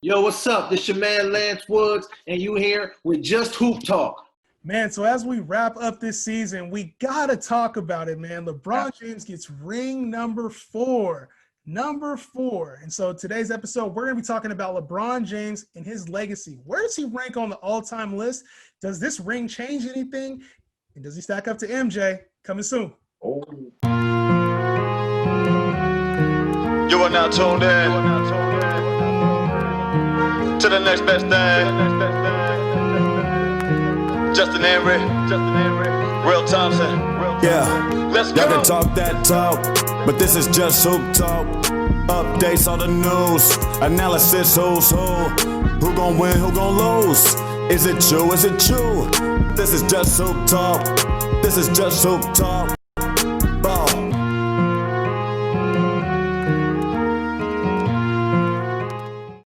Yo, what's up? This your man Lance Woods, and you here with Just Hoop Talk. Man, so as we wrap up this season, we got to talk about it, man. LeBron James gets ring number 4. Number 4. And so today's episode, we're going to be talking about LeBron James and his legacy. Where does he rank on the all-time list? Does this ring change anything? And does he stack up to MJ? Coming soon. Oh. You are now tuned in to the next best thing. Justin Henry, Real Thompson. Yeah, Let's go. y'all can talk that talk, but this is just Hoop Talk. Updates on the news, analysis who's who gon' win, who gon' lose. Is it true? Is it true? This is just Hoop Talk. This is just Hoop Talk. Ball.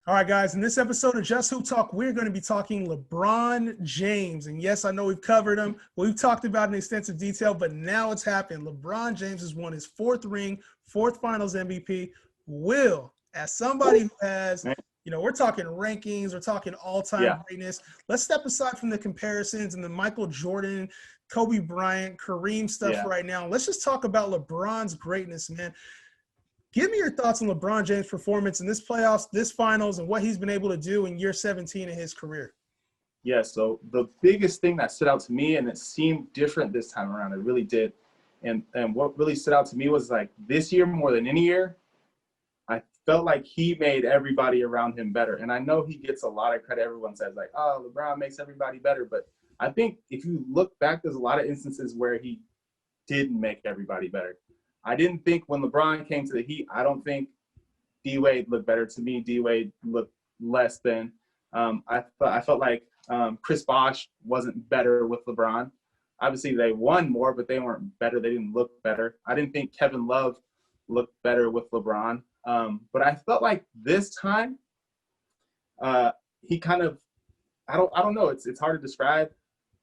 All right, guys, in this episode of Just Hoop Talk, we're going to be talking LeBron James. And yes, I know we've covered him. We've talked about it in extensive detail, but now it's happened. LeBron James has won his 4th ring, 4th finals MVP. Will, as somebody who has, we're talking rankings, we're talking all-time greatness. Let's step aside from the comparisons and the Michael Jordan, Kobe Bryant, Kareem stuff right now. Let's just talk about LeBron's greatness, man. Give me your thoughts on LeBron James' performance in this playoffs, this finals, and what he's been able to do in year 17 of his career. Yeah, so the biggest thing that stood out to me, and it seemed different this time around, it really did. And what really stood out to me was, like, this year more than any year, I felt like he made everybody around him better. And I know he gets a lot of credit. Everyone says, like, oh, LeBron makes everybody better. But I think if you look back, there's a lot of instances where he didn't make everybody better. I didn't think when LeBron came to the Heat, I don't think D-Wade looked better to me. D-Wade looked less than. I felt like Chris Bosh wasn't better with LeBron. Obviously, they won more, but they weren't better. They didn't look better. I didn't think Kevin Love looked better with LeBron. But I felt like this time he kind of – I don't know. It's hard to describe.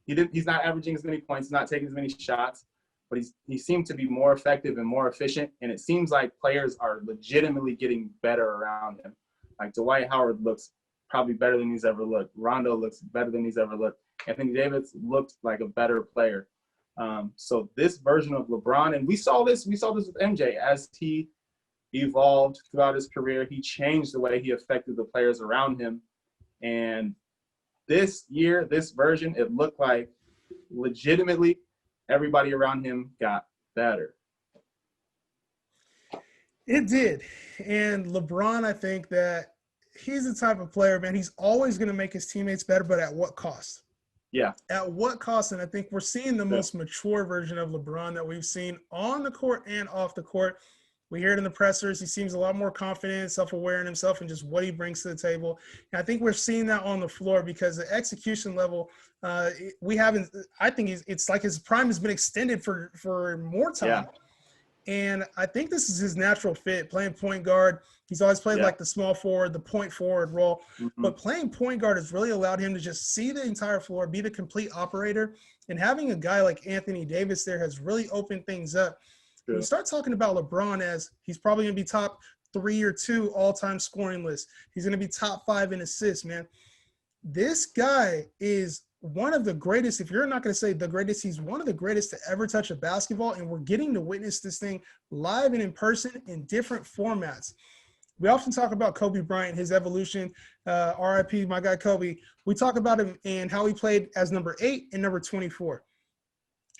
He's not averaging as many points. He's not taking as many shots. But he seemed to be more effective and more efficient, and it seems like players are legitimately getting better around him. Like Dwight Howard looks probably better than he's ever looked. Rondo looks better than he's ever looked. Anthony Davis looked like a better player. So this version of LeBron, and we saw this with MJ as he evolved throughout his career. He changed the way he affected the players around him, and this year, this version, it looked like legitimately everybody around him got better. It did. And LeBron, I think that he's the type of player, man, he's always going to make his teammates better, but at what cost? Yeah. At what cost? And I think we're seeing the most mature version of LeBron that we've seen on the court and off the court. We hear it in the pressers. He seems a lot more confident, self-aware in himself and just what he brings to the table. And I think we're seeing that on the floor because the execution level, we haven't – I think it's like his prime has been extended for more time. Yeah. And I think this is his natural fit, playing point guard. He's always played like the small forward, the point forward role. Mm-hmm. But playing point guard has really allowed him to just see the entire floor, be the complete operator. And having a guy like Anthony Davis there has really opened things up. When you start talking about LeBron as he's probably going to be top 3 or 2 all-time scoring list. He's going to be top 5 in assists, man. This guy is one of the greatest. If you're not going to say the greatest, he's one of the greatest to ever touch a basketball, and we're getting to witness this thing live and in person in different formats. We often talk about Kobe Bryant, his evolution, RIP, my guy Kobe. We talk about him and how he played as number 8 and number 24.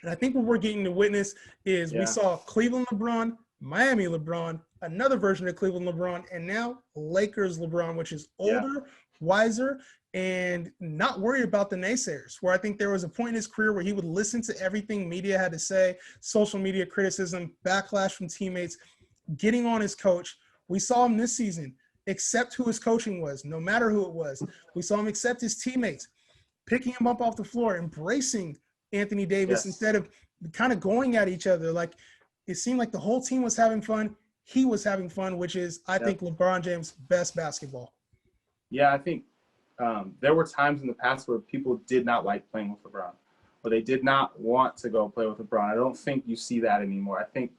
And I think what we're getting to witness is we saw Cleveland LeBron, Miami LeBron, another version of Cleveland LeBron, and now Lakers LeBron, which is older, wiser, and not worried about the naysayers, where I think there was a point in his career where he would listen to everything media had to say, social media criticism, backlash from teammates, getting on his coach. We saw him this season accept who his coaching was, no matter who it was. We saw him accept his teammates, picking him up off the floor, embracing Anthony Davis instead of kind of going at each other. Like it seemed like the whole team was having fun. He was having fun, which is, I think, LeBron James' best basketball. Yeah, I think there were times in the past where people did not like playing with LeBron, or they did not want to go play with LeBron. I don't think you see that anymore. I think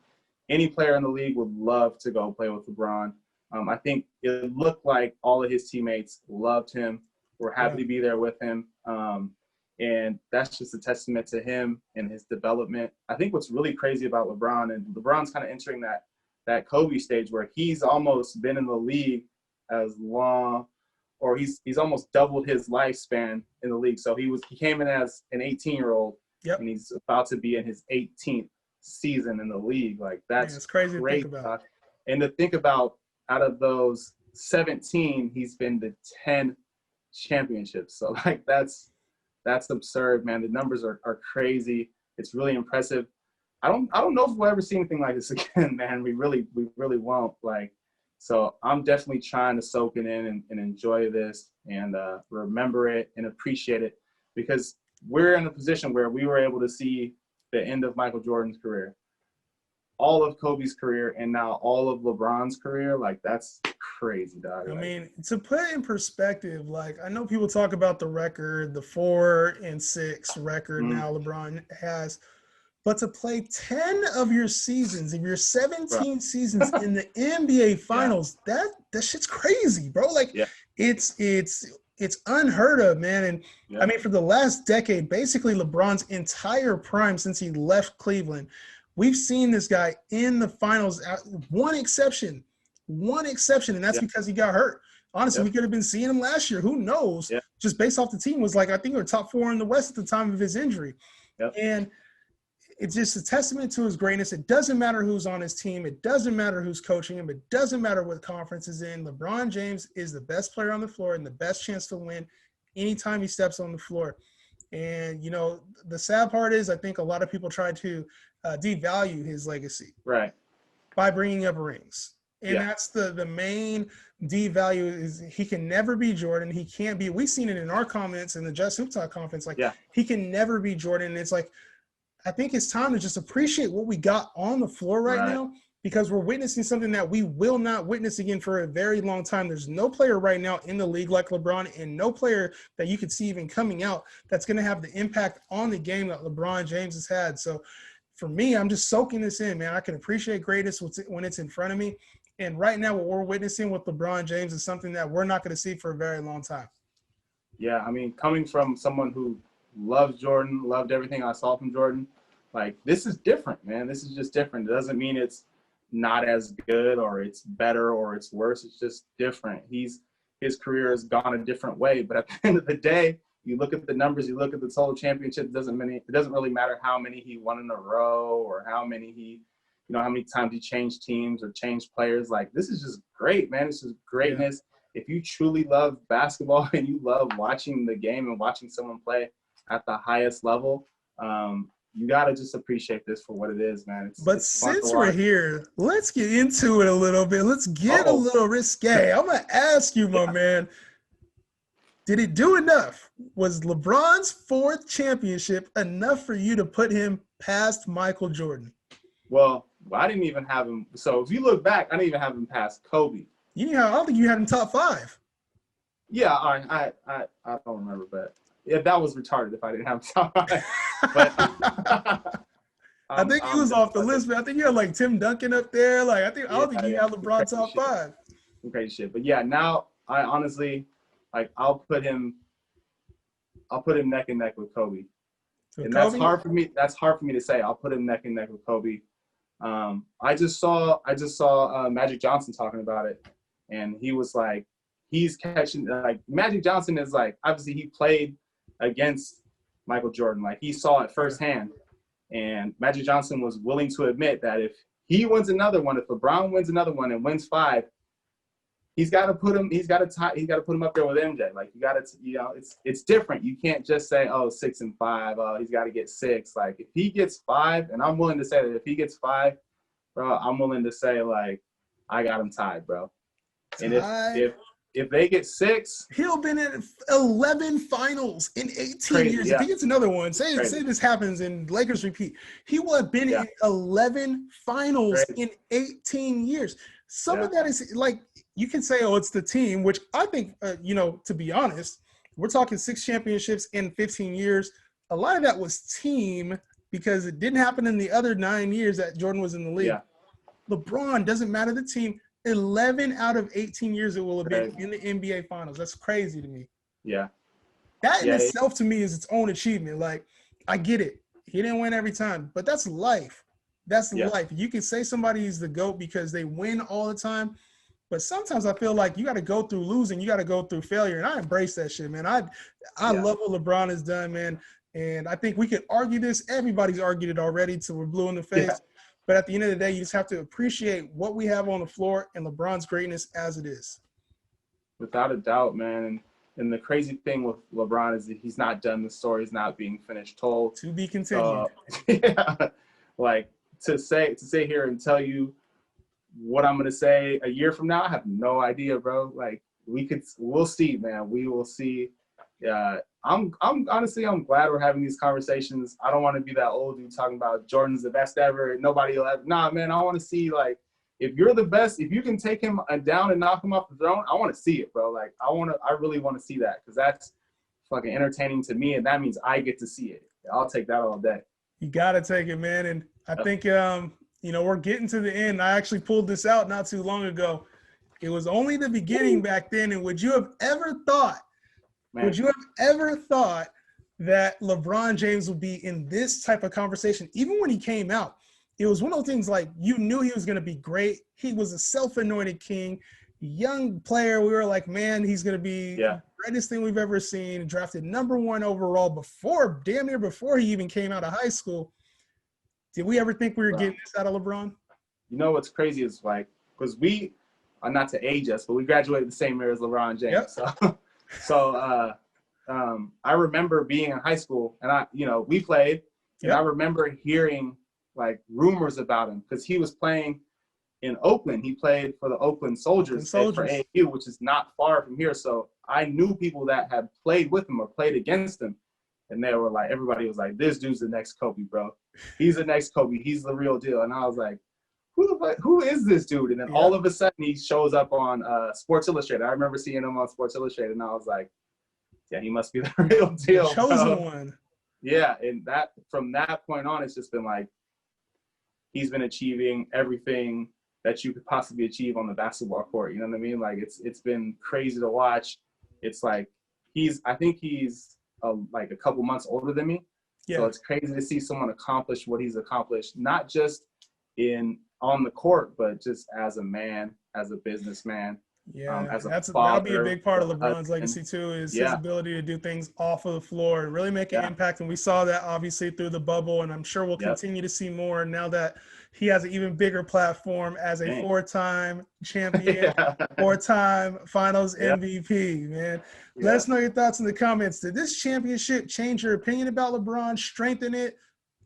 any player in the league would love to go play with LeBron. I think it looked like all of his teammates loved him, were happy to be there with him. And that's just a testament to him and his development. I think what's really crazy about LeBron, and LeBron's kind of entering that Kobe stage where he's almost been in the league as long, or he's almost doubled his lifespan in the league. So he came in as an 18-year-old, and he's about to be in his 18th season in the league. Like that's crazy great. To think about. And to think about, out of those 17, he's been to 10 championships. So like that's absurd, man. The numbers are crazy. It's really impressive. I don't know if we'll ever see anything like this again, man. We really won't. Like, so I'm definitely trying to soak it in and enjoy this and remember it and appreciate it, because we're in a position where we were able to see the end of Michael Jordan's career, all of Kobe's career, and now all of LeBron's career. Like, that's crazy, dog. I mean, to put it in perspective, like, I know people talk about the record, the 4-6 record now LeBron has, but to play 10 of your seasons, of your 17 seasons in the NBA Finals, that shit's crazy, bro. Like, it's unheard of, man. And I mean, for the last decade, basically LeBron's entire prime since he left Cleveland, we've seen this guy in the finals. One exception, and that's because he got hurt. Honestly, we could have been seeing him last year. Who knows? Just based off the team was like, I think we were top 4 in the West at the time of his injury. And it's just a testament to his greatness. It doesn't matter who's on his team. It doesn't matter who's coaching him. It doesn't matter what conference is in. LeBron James is the best player on the floor and the best chance to win anytime he steps on the floor. And, you know, the sad part is I think a lot of people try to devalue his legacy by bringing up rings. And that's the main devalue is he can never be Jordan. He can't be – we've seen it in our comments in the JustHoopTalk conference. Like, he can never be Jordan. And it's like, I think it's time to just appreciate what we got on the floor right now, because we're witnessing something that we will not witness again for a very long time. There's no player right now in the league like LeBron, and no player that you could see even coming out that's going to have the impact on the game that LeBron James has had. So for me, I'm just soaking this in, man. I can appreciate greatness when it's in front of me. And right now what we're witnessing with LeBron James is something that we're not going to see for a very long time. Yeah, I mean, coming from someone who loves Jordan, loved everything I saw from Jordan, like, this is different, man. This is just different. It doesn't mean it's not as good or it's better or it's worse. It's just different. His career has gone a different way. But at the end of the day, you look at the numbers, you look at the total championship, it doesn't really matter how many he won in a row or how many times he changed teams or changed players. Like, this is just great, man. This is greatness. If you truly love basketball and you love watching the game and watching someone play at the highest level, you got to just appreciate this for what it is, man. But since we're here, let's get into it a little bit. Let's get a little risque. I'm going to ask you, my man, did it do enough? Was LeBron's 4th championship enough for you to put him past Michael Jordan? Well, I didn't even have him. So if you look back, I didn't even have him past Kobe. I don't think you had him top 5. Yeah, I don't remember, but that was retarded if I didn't have him top 5. But I think he was off the list, man. I think you had like Tim Duncan up there. Like, I don't think you had LeBron top 5. Okay, shit. But yeah, now I honestly, like, I'll put him neck and neck with Kobe. So and Kobe? That's hard for me to say. I'll put him neck and neck with Kobe. I just saw Magic Johnson talking about it, and he was like, he's catching, like, Magic Johnson is like, obviously he played against Michael Jordan. Like, he saw it firsthand, and Magic Johnson was willing to admit that if he wins another one, if LeBron wins another one and wins 5, he's got to put him up there with MJ. Like, you got to, it's different. You can't just say, 6 and 5. He's got to get 6. Like, if he gets 5, and I'm willing to say that if he gets 5, bro, I'm willing to say, like, I got him tied, bro. And if they get 6, he'll been in 11 finals in 18 years. If he gets another one, say this happens and Lakers repeat, he will have been in 11 finals in 18 years. Some of that is like, you can say, it's the team, which I think, to be honest, we're talking 6 championships in 15 years. A lot of that was team because it didn't happen in the other 9 years that Jordan was in the league. LeBron, doesn't matter the team, 11 out of 18 years it will have been in the NBA Finals. That's crazy to me. Yeah. That in itself to me is its own achievement. Like, I get it. He didn't win every time, but that's life. That's life. You can say somebody is the GOAT because they win all the time, but sometimes I feel like you got to go through losing. You got to go through failure, and I embrace that shit, man. I love what LeBron has done, man, and I think we could argue this. Everybody's argued it already till we're blue in the face. Yeah. But at the end of the day, you just have to appreciate what we have on the floor and LeBron's greatness as it is. Without a doubt, man. And the crazy thing with LeBron is that he's not done. The story's not being finished told. To be continued. Like to sit here and tell you what I'm gonna say a year from now, I have no idea, bro. Like we'll see, man. We will see. I'm honestly, I'm glad we're having these conversations. I don't want to be that old dude talking about Jordan's the best ever. Nobody will have. Nah, man. I want to see, like, if you're the best, if you can take him down and knock him off the throne, I want to see it, bro. Like, I really want to see that because that's fucking entertaining to me, and that means I get to see it. I'll take that all day. You gotta take it, man. And I think we're getting to the end. I actually pulled this out not too long ago. It was only the beginning back then. And would you have ever thought? Man. Would you have ever thought that LeBron James would be in this type of conversation? Even when he came out, it was one of those things like you knew he was going to be great. He was a self-anointed king, young player. We were like, man, he's going to be the greatest thing we've ever seen. Drafted #1 overall damn near before he even came out of high school. Did we ever think we were getting this out of LeBron? You know what's crazy is like, because we are not to age us, but we graduated the same year as LeBron James. Yep. So I remember being in high school and we played and I remember hearing like rumors about him because he was playing in Oakland. He played for the Oakland Soldiers. For AAU, which is not far from here. So I knew people that had played with him or played against him. And they were like, everybody was like, this dude's the next Kobe, bro. He's the next Kobe. He's the real deal. And I was like, who is this dude? And then all of a sudden he shows up on Sports Illustrated. I remember seeing him on Sports Illustrated, and I was like, yeah, he must be the real deal. The chosen one. Yeah, and that from that point on, it's just been like he's been achieving everything that you could possibly achieve on the basketball court. You know what I mean? Like it's been crazy to watch. It's like I think he's like a couple months older than me. Yeah. So it's crazy to see someone accomplish what he's accomplished, not just on the court, but just as a man, as a businessman. Yeah, as a that'll father, be a big part of LeBron's legacy too, is his ability to do things off of the floor and really make an impact. And we saw that obviously through the bubble, and I'm sure we'll continue to see more now that he has an even bigger platform as a 4-time champion, 4-time finals MVP, man. Let us know your thoughts in the comments. Did this championship change your opinion about LeBron, strengthen it?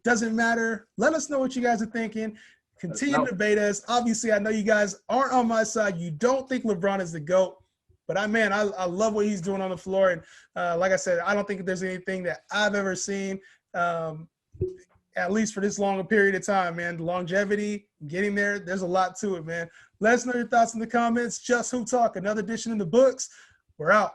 Doesn't matter. Let us know what you guys are thinking. Continue to debate us. Obviously, I know you guys aren't on my side. You don't think LeBron is the GOAT. But I love what he's doing on the floor. And like I said, I don't think there's anything that I've ever seen, at least for this long a period of time, man. The longevity, getting there, there's a lot to it, man. Let us know your thoughts in the comments. Just Hoop Talk, another edition in the books. We're out.